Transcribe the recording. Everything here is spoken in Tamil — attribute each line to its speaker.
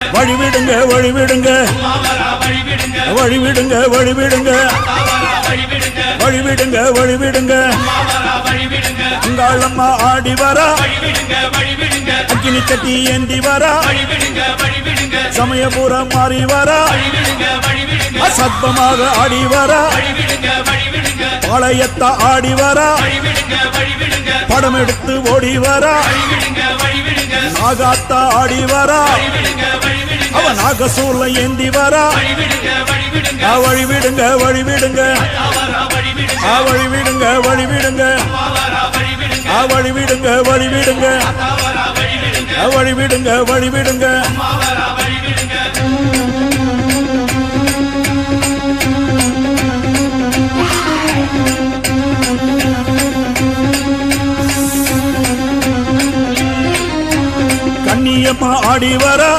Speaker 1: வழிவிடுங்க வழிவிடுங்க வழிவிடுங்க வழிவிடுங்க வழிவிடுங்க வழிவிடுங்க அங்காளம்மா ஆடி வரா அக்கினி கட்டி ஏந்தி வரா சமயபுரம் மாறி வரா அசத்தமாக ஆடி வரா பாளையத்த ஆடி வரா படம் எடுத்து ஓடி வரா நாகாத்தா ஆடி வரா அவ நாகசூர்ல ஏந்தி வரா வழிவிடுங்க வழிவிடுங்க வழிவிடுங்க வழிவிடுங்க வழிவிடுங்க வழிவிடுங்க வழிவிடுங்க வழிவிடுங்க கண்ணியம்மா ஆடி வரா